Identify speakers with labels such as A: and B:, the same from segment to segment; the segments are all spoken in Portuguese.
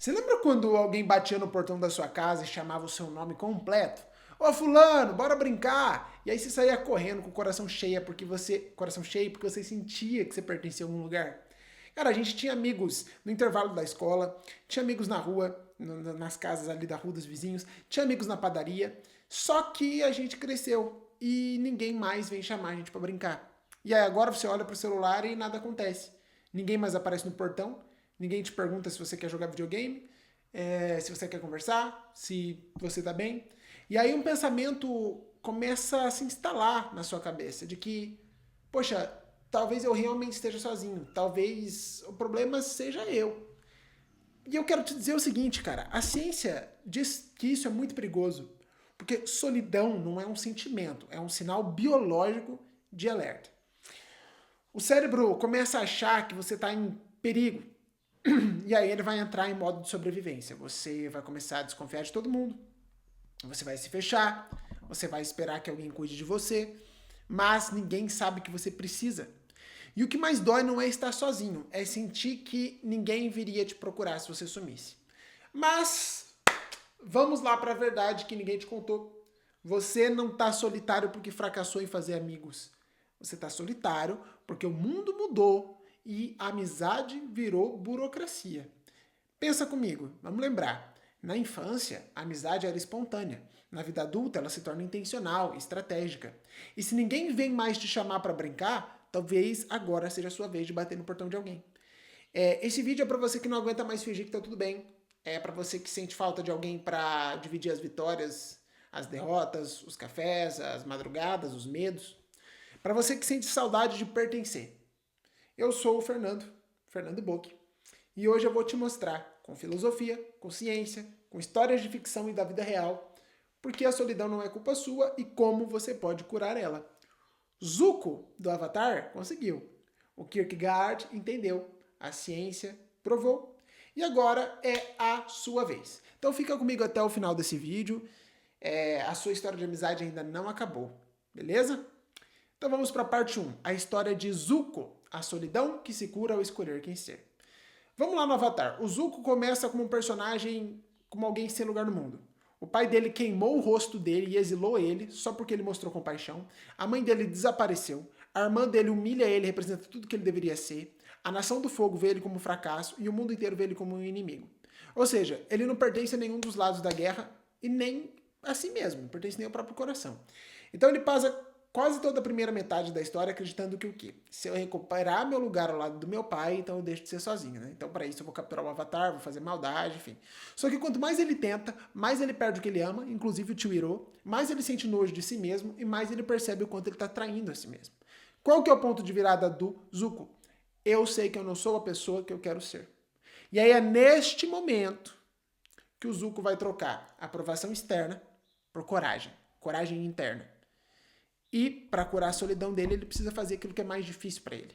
A: Você lembra quando alguém batia no portão da sua casa e chamava o seu nome completo? Ô fulano, bora brincar! E aí você saía correndo com o coração cheio porque você sentia que você pertencia a algum lugar. Cara, a gente tinha amigos no intervalo da escola, tinha amigos na rua, nas casas ali da rua dos vizinhos, tinha amigos na padaria, só que a gente cresceu e ninguém mais vem chamar a gente pra brincar. E aí agora você olha pro celular e nada acontece. Ninguém mais aparece no portão, ninguém te pergunta se você quer jogar videogame, se você quer conversar, se você tá bem. E aí um pensamento começa a se instalar na sua cabeça de que, poxa, talvez eu realmente esteja sozinho, talvez o problema seja eu. E eu quero te dizer o seguinte, cara, a ciência diz que isso é muito perigoso, porque solidão não é um sentimento, é um sinal biológico de alerta. O cérebro começa a achar que você está em perigo, e aí ele vai entrar em modo de sobrevivência. Você vai começar a desconfiar de todo mundo, você vai se fechar, você vai esperar que alguém cuide de você, mas ninguém sabe que você precisa. E o que mais dói não é estar sozinho, é sentir que ninguém viria te procurar se você sumisse. Mas vamos lá para a verdade que ninguém te contou. Você não está solitário porque fracassou em fazer amigos. Você está solitário porque o mundo mudou e a amizade virou burocracia. Pensa comigo, vamos lembrar. Na infância, a amizade era espontânea. Na vida adulta, ela se torna intencional, estratégica. E se ninguém vem mais te chamar para brincar, talvez agora seja a sua vez de bater no portão de alguém. Esse vídeo é para você que não aguenta mais fingir que tá tudo bem. É para você que sente falta de alguém para dividir as vitórias, as derrotas, os cafés, as madrugadas, os medos. Para você que sente saudade de pertencer. Eu sou o Fernando Bock, e hoje eu vou te mostrar, com filosofia, com ciência, com histórias de ficção e da vida real, porque a solidão não é culpa sua e como você pode curar ela. Zuko, do Avatar, conseguiu. O Kierkegaard entendeu. A ciência provou. E agora é a sua vez. Então fica comigo até o final desse vídeo. A sua história de amizade ainda não acabou. Beleza? Então vamos para a parte 1. A história de Zuko, a solidão que se cura ao escolher quem ser. Vamos lá no Avatar. O Zuko começa como um personagem, como alguém sem lugar no mundo. O pai dele queimou o rosto dele e exilou ele só porque ele mostrou compaixão. A mãe dele desapareceu. A irmã dele humilha ele, representa tudo que ele deveria ser. A Nação do Fogo vê ele como um fracasso e o mundo inteiro vê ele como um inimigo. Ou seja, ele não pertence a nenhum dos lados da guerra e nem a si mesmo, não pertence nem ao próprio coração. Então ele passa quase toda a primeira metade da história acreditando que o quê? Se eu recuperar meu lugar ao lado do meu pai, então eu deixo de ser sozinho, né? Então para isso eu vou capturar o Avatar, vou fazer maldade, enfim. Só que quanto mais ele tenta, mais ele perde o que ele ama, inclusive o tio Hiro, mais ele sente nojo de si mesmo e mais ele percebe o quanto ele está traindo a si mesmo. Qual que é o ponto de virada do Zuko? Eu sei que eu não sou a pessoa que eu quero ser. E aí é neste momento que o Zuko vai trocar a aprovação externa por coragem, coragem interna. E para curar a solidão dele, ele precisa fazer aquilo que é mais difícil para ele.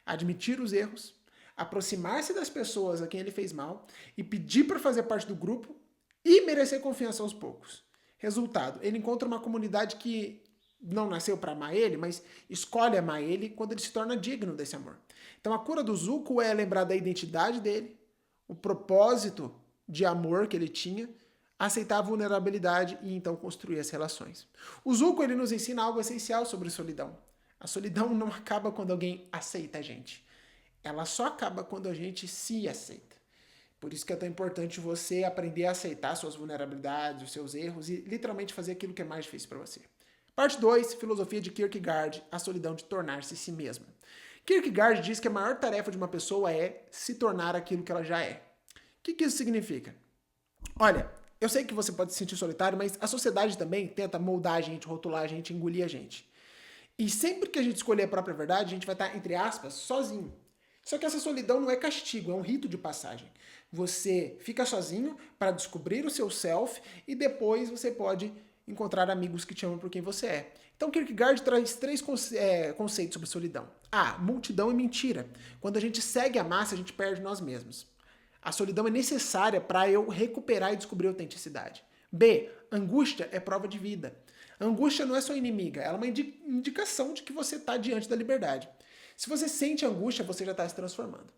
A: Admitir os erros, aproximar-se das pessoas a quem ele fez mal e pedir para fazer parte do grupo e merecer confiança aos poucos. Resultado, ele encontra uma comunidade que não nasceu para amar ele, mas escolhe amar ele quando ele se torna digno desse amor. Então a cura do Zuko é lembrar da identidade dele, o propósito de amor que ele tinha, aceitar a vulnerabilidade e então construir as relações. O Zuko ele nos ensina algo essencial sobre solidão. A solidão não acaba quando alguém aceita a gente. Ela só acaba quando a gente se aceita. Por isso que é tão importante você aprender a aceitar suas vulnerabilidades, os seus erros e literalmente fazer aquilo que é mais difícil para você. Parte 2, filosofia de Kierkegaard, a solidão de tornar-se si mesma. Kierkegaard diz que a maior tarefa de uma pessoa é se tornar aquilo que ela já é. O que isso significa? Olha, eu sei que você pode se sentir solitário, mas a sociedade também tenta moldar a gente, rotular a gente, engolir a gente. E sempre que a gente escolher a própria verdade, a gente vai estar, entre aspas, sozinho. Só que essa solidão não é castigo, é um rito de passagem. Você fica sozinho para descobrir o seu self e depois você pode encontrar amigos que te amam por quem você é. Então Kierkegaard traz 3 conceitos sobre solidão. A, multidão e mentira. Quando a gente segue a massa, a gente perde nós mesmos. A solidão é necessária para eu recuperar e descobrir a autenticidade. B, angústia é prova de vida. A angústia não é sua inimiga, ela é uma indicação de que você está diante da liberdade. Se você sente angústia, você já está se transformando.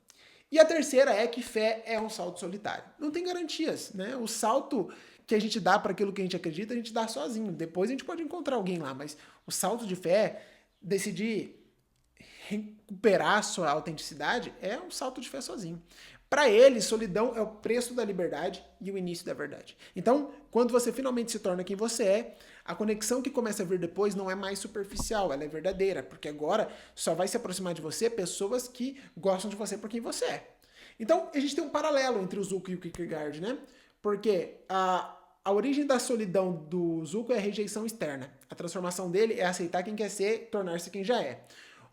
A: E a terceira é que fé é um salto solitário. Não tem garantias, né? O salto que a gente dá para aquilo que a gente acredita, a gente dá sozinho. Depois a gente pode encontrar alguém lá, mas o salto de fé, decidir recuperar a sua autenticidade, é um salto de fé sozinho. Para ele, solidão é o preço da liberdade e o início da verdade. Então, quando você finalmente se torna quem você é, a conexão que começa a vir depois não é mais superficial, ela é verdadeira, porque agora só vai se aproximar de você pessoas que gostam de você por quem você é. Então, a gente tem um paralelo entre o Zuko e o Kierkegaard, né? Porque a origem da solidão do Zuko é a rejeição externa. A transformação dele é aceitar quem quer ser, tornar-se quem já é.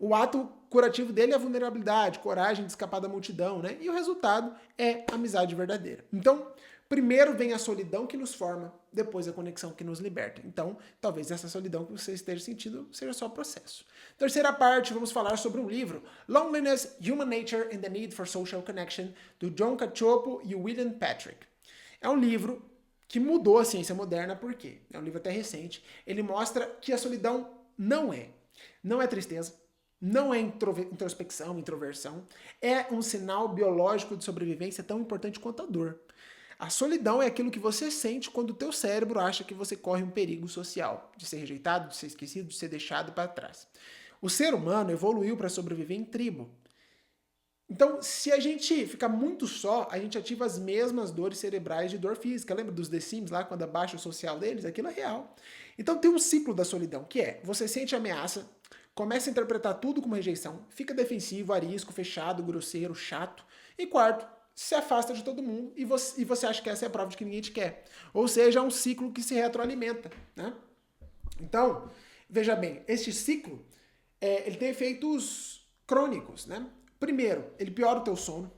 A: O ato curativo dele é a vulnerabilidade, coragem de escapar da multidão, né? E o resultado é a amizade verdadeira. Então, primeiro vem a solidão que nos forma, depois a conexão que nos liberta. Então, talvez essa solidão que você esteja sentindo seja só processo. Terceira parte, vamos falar sobre um livro, Loneliness, Human Nature and the Need for Social Connection, do John Cacioppo e William Patrick. É um livro que mudou a ciência moderna, por quê? É um livro até recente. Ele mostra que a solidão não é tristeza, não é introspecção, introversão, é um sinal biológico de sobrevivência tão importante quanto a dor. A solidão é aquilo que você sente quando o teu cérebro acha que você corre um perigo social, de ser rejeitado, de ser esquecido, de ser deixado para trás. O ser humano evoluiu para sobreviver em tribo. Então, se a gente ficar muito só, a gente ativa as mesmas dores cerebrais de dor física. Lembra dos The Sims lá, quando abaixa o social deles? Aquilo é real. Então tem um ciclo da solidão, que é, você sente ameaça, começa a interpretar tudo como rejeição, fica defensivo, arisco, fechado, grosseiro, chato. E quarto, se afasta de todo mundo e você acha que essa é a prova de que ninguém te quer. Ou seja, é um ciclo que se retroalimenta, né? Então, veja bem, este ciclo, ele tem efeitos crônicos, né? Primeiro, ele piora o teu sono.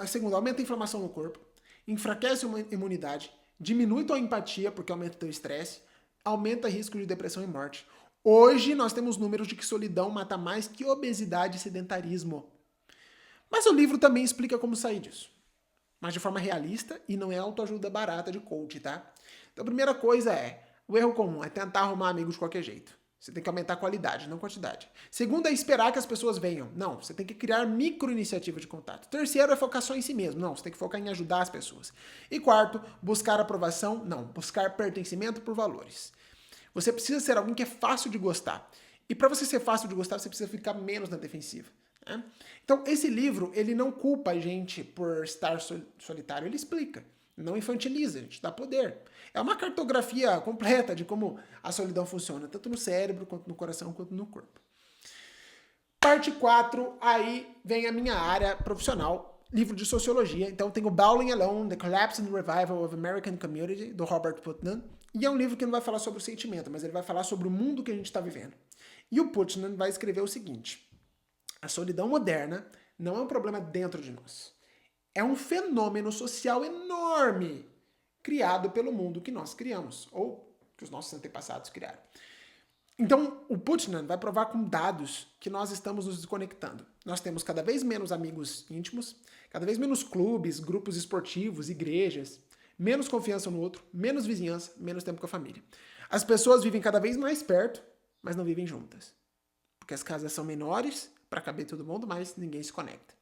A: Segundo, aumenta a inflamação no corpo, enfraquece a imunidade, diminui tua empatia, porque aumenta o teu estresse, aumenta o risco de depressão e morte. Hoje nós temos números de que solidão mata mais que obesidade e sedentarismo. Mas o livro também explica como sair disso. Mas de forma realista e não é autoajuda barata de coach, tá? Então a primeira coisa o erro comum é tentar arrumar amigos de qualquer jeito. Você tem que aumentar a qualidade, não quantidade. Segundo é esperar que as pessoas venham. Não, você tem que criar micro-iniciativa de contato. Terceiro é focar só em si mesmo. Não, você tem que focar em ajudar as pessoas. E quarto, buscar aprovação. Não, buscar pertencimento por valores. Você precisa ser alguém que é fácil de gostar. E para você ser fácil de gostar, você precisa ficar menos na defensiva. Né? Então, esse livro, ele não culpa a gente por estar solitário, ele explica. Não infantiliza, a gente dá poder. É uma cartografia completa de como a solidão funciona, tanto no cérebro, quanto no coração, quanto no corpo. Parte 4, aí vem a minha área profissional, livro de sociologia. Então tem o Bowling Alone, The Collapse and Revival of American Community, do Robert Putnam. E é um livro que não vai falar sobre o sentimento, mas ele vai falar sobre o mundo que a gente está vivendo. E o Putnam vai escrever o seguinte: a solidão moderna não é um problema dentro de nós. É um fenômeno social enorme criado pelo mundo que nós criamos, ou que os nossos antepassados criaram. Então, o Putnam vai provar com dados que nós estamos nos desconectando. Nós temos cada vez menos amigos íntimos, cada vez menos clubes, grupos esportivos, igrejas, menos confiança no outro, menos vizinhança, menos tempo com a família. As pessoas vivem cada vez mais perto, mas não vivem juntas. Porque as casas são menores para caber todo mundo, mas ninguém se conecta.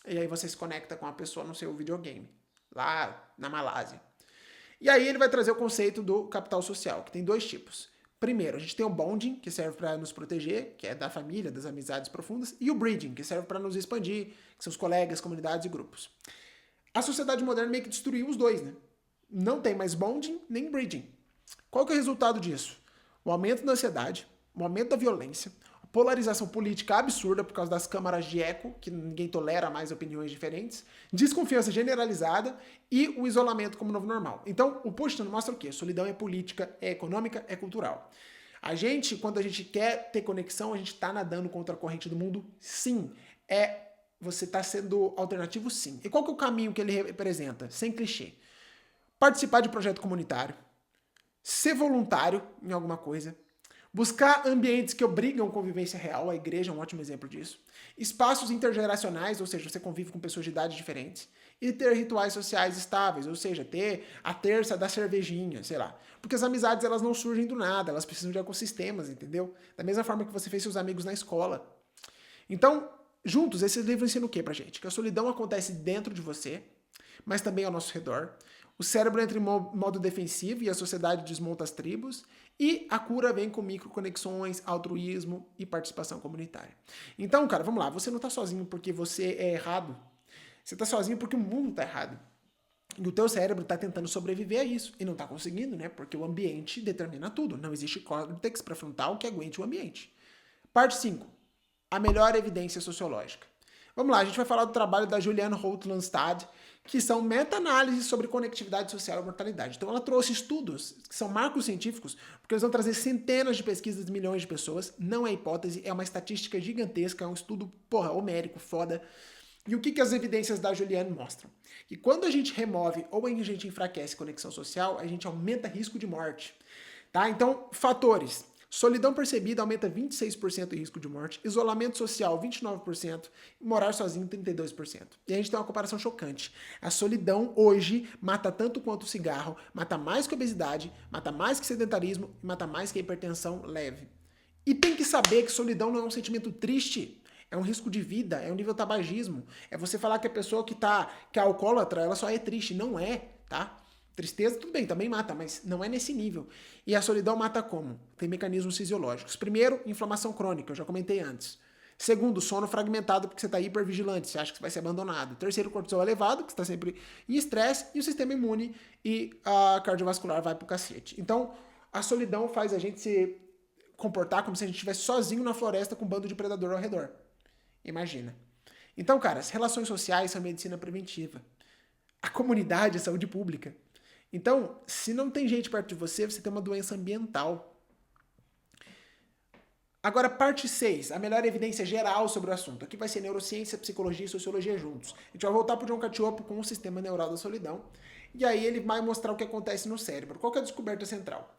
A: E aí você se conecta com a pessoa no seu videogame, lá na Malásia. E aí ele vai trazer o conceito do capital social, que tem dois tipos. Primeiro, a gente tem o bonding, que serve para nos proteger, que é da família, das amizades profundas, e o bridging, que serve para nos expandir, que são os colegas, comunidades e grupos. A sociedade moderna meio que destruiu os dois, né? Não tem mais bonding nem bridging. Qual que é o resultado disso? O aumento da ansiedade, o aumento da violência, polarização política absurda por causa das câmaras de eco, que ninguém tolera mais opiniões diferentes, desconfiança generalizada e o isolamento como novo normal. Então, o Putnam mostra o quê? Solidão é política, é econômica, é cultural. A gente, quando a gente quer ter conexão, a gente está nadando contra a corrente do mundo? Sim. Você está sendo alternativo? Sim. E qual que é o caminho que ele representa? Sem clichê. Participar de projeto comunitário, ser voluntário em alguma coisa, buscar ambientes que obrigam convivência real, a igreja é um ótimo exemplo disso. Espaços intergeracionais, ou seja, você convive com pessoas de idades diferentes. E ter rituais sociais estáveis, ou seja, ter a terça da cervejinha, sei lá. Porque as amizades, elas não surgem do nada, elas precisam de ecossistemas, entendeu? Da mesma forma que você fez seus amigos na escola. Então, juntos, esses livros ensinam o que pra gente? Que a solidão acontece dentro de você, mas também ao nosso redor. O cérebro entra em modo defensivo e a sociedade desmonta as tribos. E a cura vem com microconexões, altruísmo e participação comunitária. Então, cara, vamos lá. Você não tá sozinho porque você é errado. Você tá sozinho porque o mundo tá errado. E o teu cérebro tá tentando sobreviver a isso. E não tá conseguindo, né? Porque o ambiente determina tudo. Não existe córtex pré-frontal que aguente o ambiente. Parte 5. A melhor evidência sociológica. Vamos lá, a gente vai falar do trabalho da Juliane Holt-Lunstad, que são meta-análises sobre conectividade social e mortalidade. Então ela trouxe estudos que são marcos científicos, porque eles vão trazer centenas de pesquisas de milhões de pessoas. Não é hipótese, é uma estatística gigantesca, é um estudo, homérico, foda. E o que as evidências da Juliane mostram? Que quando a gente remove ou a gente enfraquece conexão social, a gente aumenta risco de morte. Tá? Então, fatores. Solidão percebida aumenta 26% em risco de morte, isolamento social 29%, e morar sozinho 32%. E a gente tem uma comparação chocante. A solidão hoje mata tanto quanto o cigarro, mata mais que a obesidade, mata mais que sedentarismo e mata mais que a hipertensão leve. E tem que saber que solidão não é um sentimento triste, é um risco de vida, é um nível tabagismo. É você falar que a pessoa que é alcoólatra, ela só é triste. Não é, tá? Tristeza, tudo bem, também mata, mas não é nesse nível. E a solidão mata como? Tem mecanismos fisiológicos. Primeiro, inflamação crônica, eu já comentei antes. Segundo, sono fragmentado, porque você está hipervigilante, você acha que você vai ser abandonado. Terceiro, cortisol elevado, que você está sempre em estresse. E o sistema imune e a cardiovascular vai pro cacete. Então, a solidão faz a gente se comportar como se a gente estivesse sozinho na floresta com um bando de predador ao redor. Imagina. Então, cara, as relações sociais são medicina preventiva. A comunidade é saúde pública. Então, se não tem gente perto de você, você tem uma doença ambiental. Agora, parte 6, a melhor evidência geral sobre o assunto. Aqui vai ser neurociência, psicologia e sociologia juntos. A gente vai voltar para o John Cacioppo com o sistema neural da solidão. E aí ele vai mostrar o que acontece no cérebro. Qual que é a descoberta central?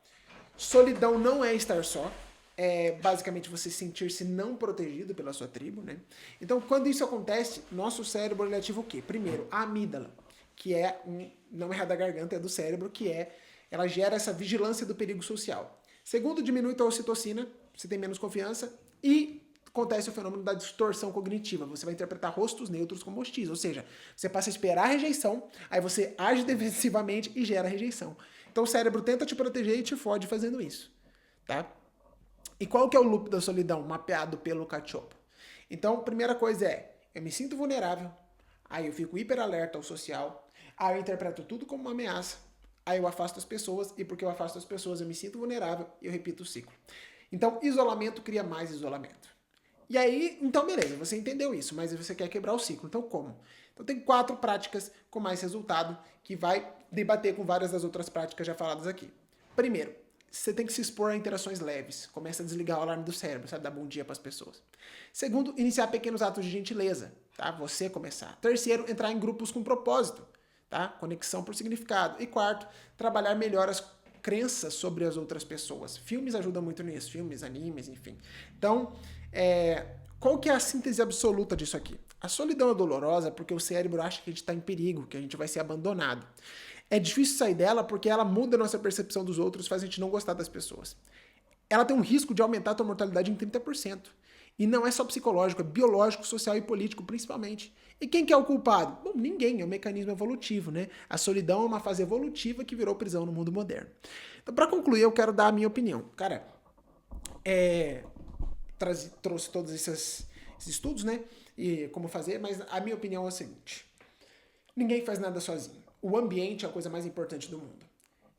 A: Solidão não é estar só. É basicamente você sentir-se não protegido pela sua tribo, né? Então, quando isso acontece, nosso cérebro ele ativa o quê? Primeiro, a amígdala, que é não é da garganta, é do cérebro, ela gera essa vigilância do perigo social. Segundo, diminui a ocitocina, você tem menos confiança, e acontece o fenômeno da distorção cognitiva. Você vai interpretar rostos neutros como hostis, ou seja, você passa a esperar a rejeição, aí você age defensivamente e gera rejeição. Então o cérebro tenta te proteger e te fode fazendo isso, tá? E qual que é o loop da solidão mapeado pelo Cacioppo? Então, primeira coisa eu me sinto vulnerável, aí eu fico hiperalerta ao social, aí eu interpreto tudo como uma ameaça, aí eu afasto as pessoas, e porque eu afasto as pessoas eu me sinto vulnerável e eu repito o ciclo. Então, isolamento cria mais isolamento. E aí, então beleza, você entendeu isso, mas você quer quebrar o ciclo. Então como? Então tem 4 práticas com mais resultado que vai debater com várias das outras práticas já faladas aqui. Primeiro, você tem que se expor a interações leves. Começa a desligar o alarme do cérebro, sabe? Dar bom dia para as pessoas. Segundo, iniciar pequenos atos de gentileza, tá? Você começar. Terceiro, entrar em grupos com propósito, tá? Conexão por significado. E quarto, trabalhar melhor as crenças sobre as outras pessoas. Filmes ajudam muito nisso, filmes, animes, enfim. Então, qual que é a síntese absoluta disso aqui? A solidão é dolorosa porque o cérebro acha que a gente está em perigo, que a gente vai ser abandonado. É difícil sair dela porque ela muda a nossa percepção dos outros, faz a gente não gostar das pessoas. Ela tem um risco de aumentar a tua mortalidade em 30%. E não é só psicológico, é biológico, social e político, principalmente. E quem que é o culpado? Bom, ninguém, é um mecanismo evolutivo, né? A solidão é uma fase evolutiva que virou prisão no mundo moderno. Então, para concluir, eu quero dar a minha opinião. Cara, trouxe todos esses estudos, né? E como fazer, mas a minha opinião é a seguinte. Ninguém faz nada sozinho. O ambiente é a coisa mais importante do mundo.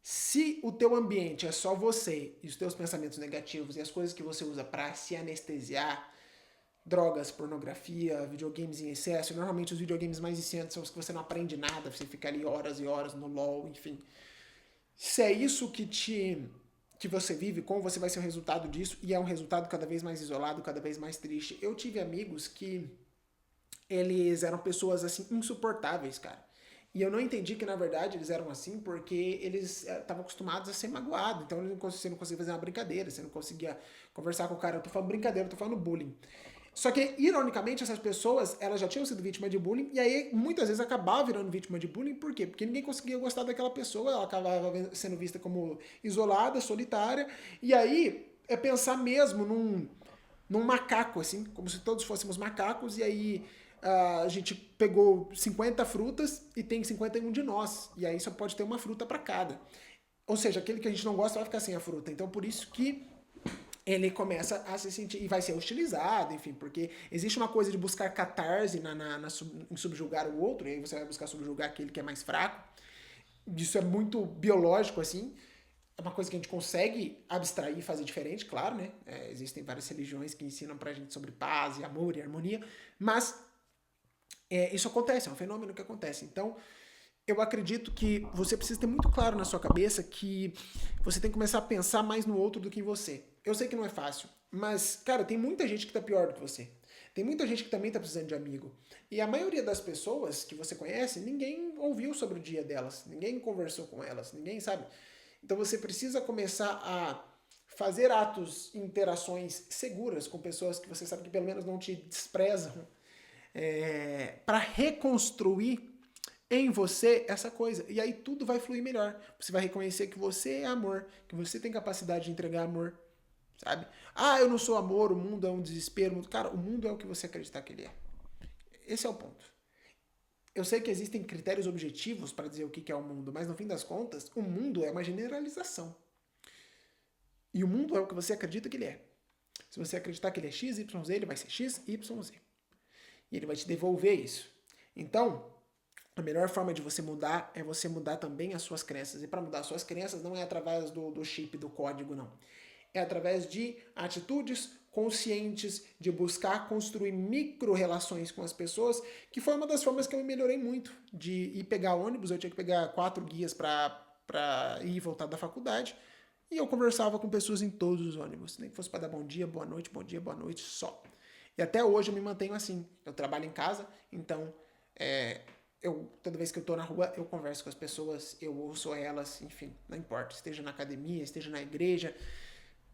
A: Se o teu ambiente é só você e os teus pensamentos negativos e as coisas que você usa para se anestesiar, drogas, pornografia, videogames em excesso, normalmente os videogames mais viciantes são os que você não aprende nada, você fica ali horas e horas no LoL, enfim. Se é isso que você vive, como você vai ser o resultado disso, e é um resultado cada vez mais isolado, cada vez mais triste. Eu tive amigos que eles eram pessoas assim insuportáveis, cara. E eu não entendi que, na verdade, eles eram assim porque eles estavam acostumados a ser magoados. Então você não conseguia fazer uma brincadeira, você não conseguia conversar com o cara. Eu tô falando brincadeira, eu tô falando bullying. Só que, ironicamente, essas pessoas, elas já tinham sido vítimas de bullying, e aí, muitas vezes, acabavam virando vítima de bullying. Por quê? Porque ninguém conseguia gostar daquela pessoa, ela acabava sendo vista como isolada, solitária, e aí, é pensar mesmo num macaco, assim, como se todos fôssemos macacos, e aí a gente pegou 50 frutas e tem 51 de nós, e aí só pode ter uma fruta para cada. Ou seja, aquele que a gente não gosta vai ficar sem a fruta. Então, por isso que ele começa a se sentir, e vai ser hostilizado, enfim, porque existe uma coisa de buscar catarse em subjugar o outro, e aí você vai buscar subjugar aquele que é mais fraco. Isso é muito biológico, assim. É uma coisa que a gente consegue abstrair e fazer diferente, claro, né? Existem várias religiões que ensinam pra gente sobre paz e amor e harmonia, mas isso acontece, é um fenômeno que acontece. Então, eu acredito que você precisa ter muito claro na sua cabeça que você tem que começar a pensar mais no outro do que em você. Eu sei que não é fácil, mas, cara, tem muita gente que tá pior do que você. Tem muita gente que também tá precisando de amigo. E a maioria das pessoas que você conhece, ninguém ouviu sobre o dia delas, ninguém conversou com elas, ninguém sabe. Então você precisa começar a fazer atos, interações seguras com pessoas que você sabe que pelo menos não te desprezam, para reconstruir em você essa coisa. E aí tudo vai fluir melhor. Você vai reconhecer que você é amor, que você tem capacidade de entregar amor, sabe? Ah, eu não sou amor, o mundo é um desespero. Cara, o mundo é o que você acreditar que ele é. Esse é o ponto. Eu sei que existem critérios objetivos para dizer o que é o mundo, mas no fim das contas, o mundo é uma generalização. E o mundo é o que você acredita que ele é. Se você acreditar que ele é X, Y, Z, ele vai ser X, Y, Z. E ele vai te devolver isso. Então, a melhor forma de você mudar é você mudar também as suas crenças. E para mudar as suas crenças não é através do chip, do código, não. É através de atitudes conscientes, de buscar construir micro-relações com as pessoas, que foi uma das formas que eu me melhorei muito. De ir pegar ônibus, eu tinha que pegar 4 guias para ir e voltar da faculdade, e eu conversava com pessoas em todos os ônibus, nem que fosse para dar bom dia, boa noite, só. E até hoje eu me mantenho assim. Eu trabalho em casa, então toda vez que eu tô na rua, eu converso com as pessoas, eu ouço elas, enfim, não importa. Esteja na academia, esteja na igreja,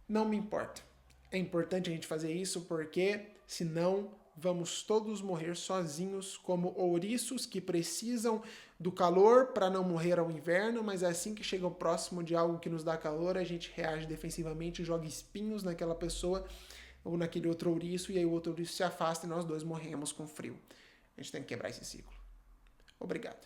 A: não me importa. É importante a gente fazer isso porque senão vamos todos morrer sozinhos como ouriços que precisam do calor para não morrer ao inverno, mas assim que chega próximo de algo que nos dá calor, a gente reage defensivamente, joga espinhos naquela pessoa ou naquele outro ouriço, e aí o outro ouriço se afasta e nós dois morremos com frio. A gente tem que quebrar esse ciclo. Obrigado.